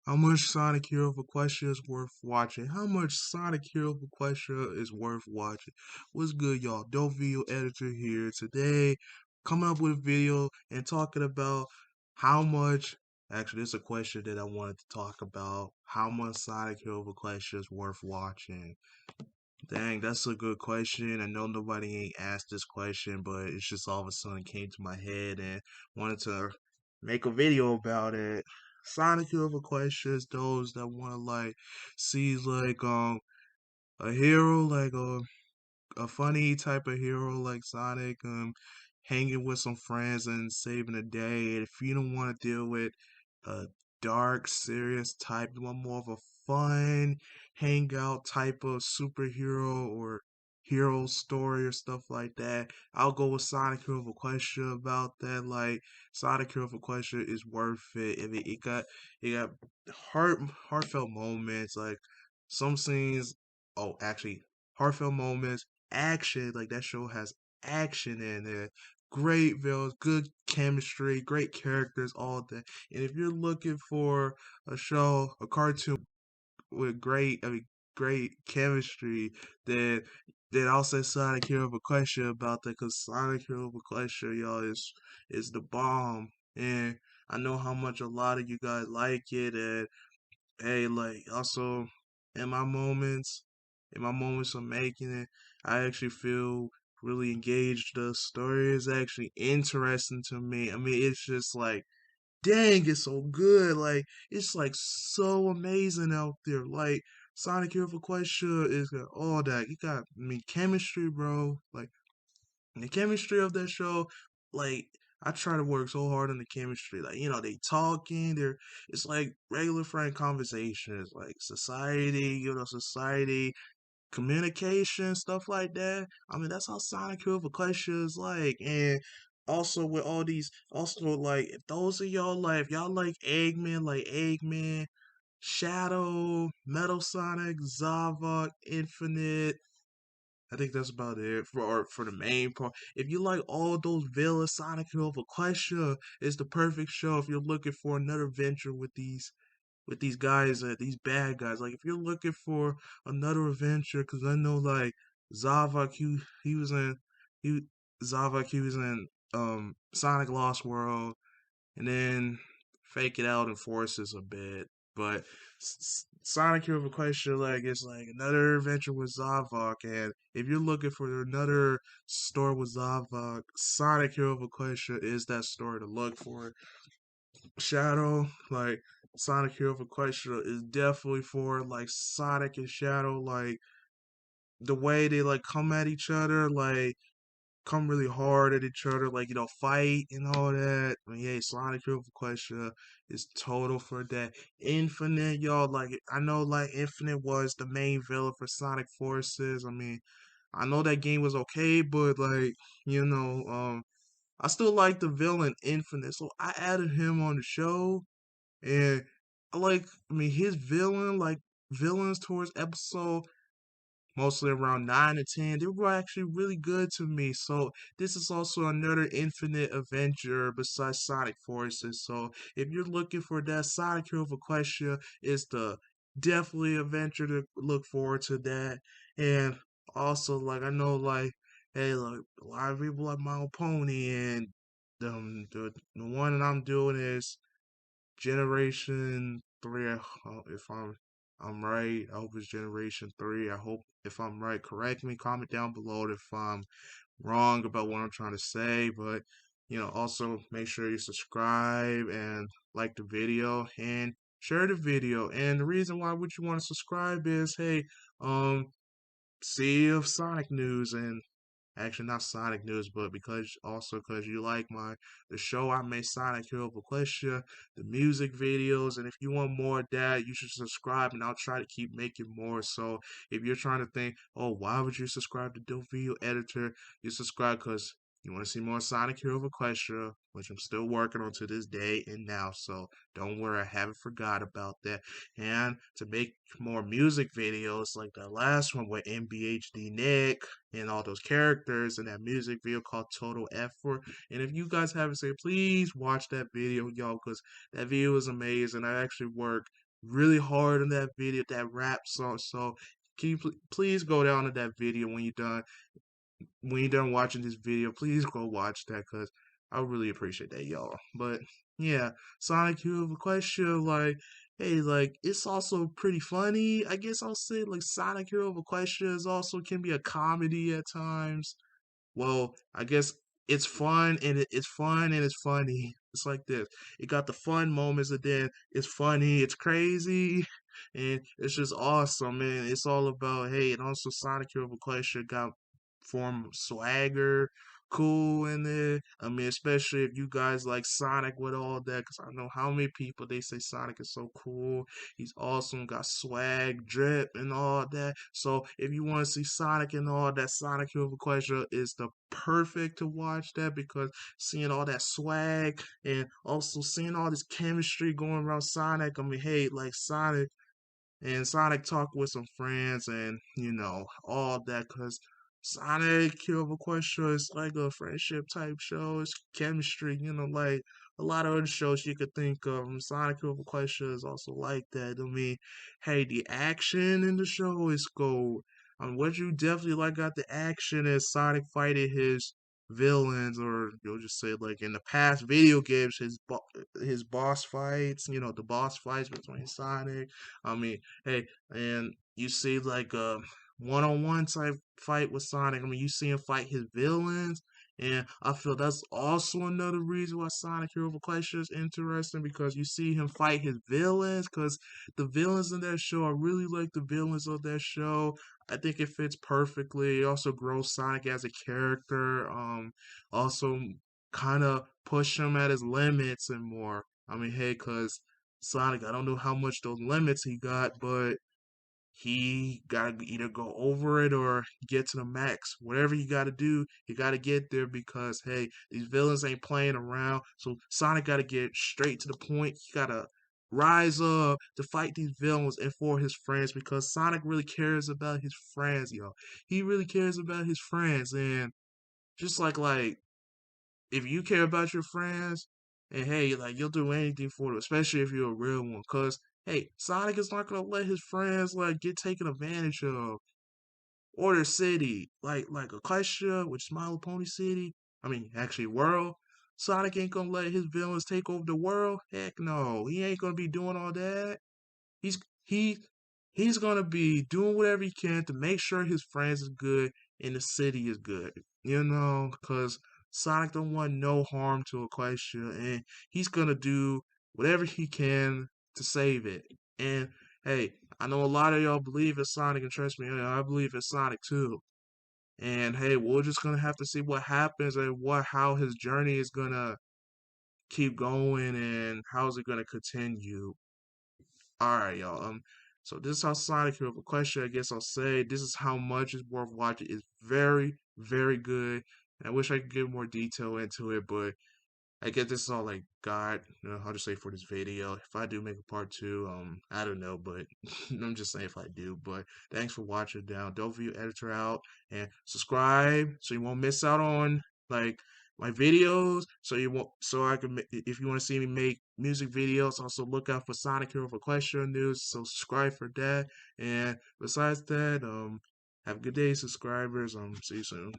How much Sonic Hero of Equestria is worth watching? How much Sonic Hero of Equestria is worth watching? What's good, y'all? Dope Video Editor here. Today, coming up with a video and talking about how much. Actually, this is a question that I wanted to talk about. How much Sonic Hero of Equestria is worth watching? Dang, that's a good question. I know nobody ain't asked this question, but it's just all of a sudden came to my head and wanted to make a video about it. Sonic Hero of Equestria is those that want to see a hero a funny type of hero like Sonic, hanging with some friends and saving the day. And if you don't want to deal with a dark, serious type, you want more of a fun, hangout type of superhero or hero story or stuff like that, I'll go with Sonic Hero of Equestria about that. Like Sonic Hero of Equestria is worth it. I mean, it got heartfelt moments, like some scenes. Oh, actually, heartfelt moments action. Like that show has action in it. Great villains, good chemistry, great characters, all that. And if you're looking for a show, a cartoon with great chemistry, then I'll say Sonic Hero of Equestria about that, because Sonic Hero of Equestria, y'all, is the bomb. And I know how much a lot of you guys like it, and hey, like also in my moments, in my moments of making it, I actually feel really engaged. The story is actually interesting to me. I mean, it's just like, dang, it's so good. Like, it's like so amazing out there. Like, Sonic Hero for Equestria is got all that. You got, I mean, chemistry, bro. Like, the chemistry of that show, like I try to work so hard on the chemistry. Like, they talking, it's like regular friend conversations, like society, society, communication, stuff like that. I mean, that's how Sonic Hero of Equestria is like. And also with all these, also like if those of y'all like, if y'all like Eggman, Shadow, Metal Sonic, Zavok, Infinite, I think that's about it for the main part. If you like all those villains, Sonic Hero of Equestria is the perfect show if you're looking for another venture with these guys, these bad guys. Like if you're looking for another adventure, because I know like Zavok, he was in he Zavok, he was in Sonic Lost World, and then fake it out and forces a bit. But Sonic Hero of Equestria, like it's like another adventure with Zavok, and if you're looking for another story with Zavok, Sonic Hero of Equestria is that story to look for. Shadow, like Sonic Hero of Equestria is definitely for like Sonic and Shadow, like the way they like come at each other, like come really hard at each other, like fight and all that. I mean, hey, Sonic Hero of Equestria is total for that. Infinite, y'all, like I know, like Infinite was the main villain for Sonic Forces. I mean, I know that game was okay, but like I still like the villain Infinite, so I added him on the show, and I mean, his villains towards episode mostly around 9 to 10, they were actually really good to me. So this is also another Infinite Avenger besides Sonic Forces. So if you're looking for that, Sonic Hero of Equestria is the definitely adventure to look forward to that. And also, like I know, like hey, like a lot of people like My Own Pony, and the one that I'm doing is Generation Three. If I'm right, I hope it's Generation Three. I hope if I'm right, correct me. Comment down below if I'm wrong about what I'm trying to say. But also make sure you subscribe and like the video and share the video. And the reason why would you want to subscribe is, hey, see if Sonic news, and actually not Sonic news, but because you like the show I made, Sonic Hero of Equestria, the music videos, and if you want more of that, you should subscribe, and I'll try to keep making more. So if you're trying to think, oh, why would you subscribe to Dope Video Editor? You subscribe because you want to see more Sonic Hero of Equestria, which I'm still working on to this day and now. So don't worry, I haven't forgot about that. And to make more music videos like that last one with MBHD Nick and all those characters in that music video called Total Effort. And if you guys haven't seen, please watch that video, y'all, because that video is amazing. I actually work really hard in that video, that rap song. So can you please go down to that video when you're done watching this video, please go watch that because I really appreciate that, y'all. But yeah, Sonic Hero of Equestria, like, hey, like, it's also pretty funny. I guess I'll say, like, Sonic Hero of Equestria is also can be a comedy at times. Well, I guess it's fun and it's funny. It's like this. It got the fun moments and then it's funny, it's crazy, and it's just awesome, man. It's all about hey, and also Sonic Hero of Equestria got form swagger, cool in there. I mean, especially if you guys like Sonic with all that, because I know how many people they say Sonic is so cool. He's awesome, got swag, drip, and all that. So if you want to see Sonic and all that, Sonic Hero of Equestria is the perfect to watch that because seeing all that swag and also seeing all this chemistry going around Sonic. I mean, hey, like Sonic talk with some friends and all that because Sonic Hero of Equestria is like a friendship type show. It's chemistry, like a lot of other shows you could think of. And Sonic Hero of Equestria is also like that. I mean, hey, the action in the show is gold. What you definitely like about the action is Sonic fighting his villains, or you'll just say like in the past video games, his boss fights. The boss fights between Sonic. I mean, hey, and you see like a one-on-one type fight with Sonic. I mean, you see him fight his villains, and I feel that's also another reason why Sonic Hero of Equestria is interesting because you see him fight his villains. Because the villains in that show, I really like the villains of that show. I think it fits perfectly. It also grows Sonic as a character. Also kind of push him at his limits and more. I mean, hey, cause Sonic, I don't know how much those limits he got, but he gotta either go over it or get to the max. Whatever you gotta do, you gotta get there because hey, these villains ain't playing around. So Sonic gotta get straight to the point. He gotta rise up to fight these villains and for his friends because Sonic really cares about his friends, yo. He really cares about his friends and just like if you care about your friends, and hey, like you'll do anything for them, especially if you're a real one. Cause hey, Sonic is not gonna let his friends like get taken advantage of. Or their city, like Equestria, which is My Little Pony City. I mean, actually, world. Sonic ain't gonna let his villains take over the world. Heck no, he ain't gonna be doing all that. He's he he's gonna be doing whatever he can to make sure his friends is good and the city is good. Because Sonic don't want no harm to Equestria, and he's gonna do whatever he can to save it. And hey, I know a lot of y'all believe in Sonic, and trust me, I believe in Sonic too. And hey, we're just gonna have to see what happens and how his journey is gonna keep going and how is it gonna continue. All right, y'all. So this is how Sonic Hero of Equestria. I guess I'll say this is how much is worth watching. It's very, very good. And I wish I could get more detail into it, but I guess this is all I got. I'll just say for this video. If I do make a part two, I don't know, but I'm just saying if I do. But thanks for watching. Down, don't view editor out and subscribe so you won't miss out on like my videos. So you won't. So I can, if you want to see me make music videos, also look out for Sonic Hero of Equestria news. So subscribe for that. And besides that, have a good day, subscribers. See you soon.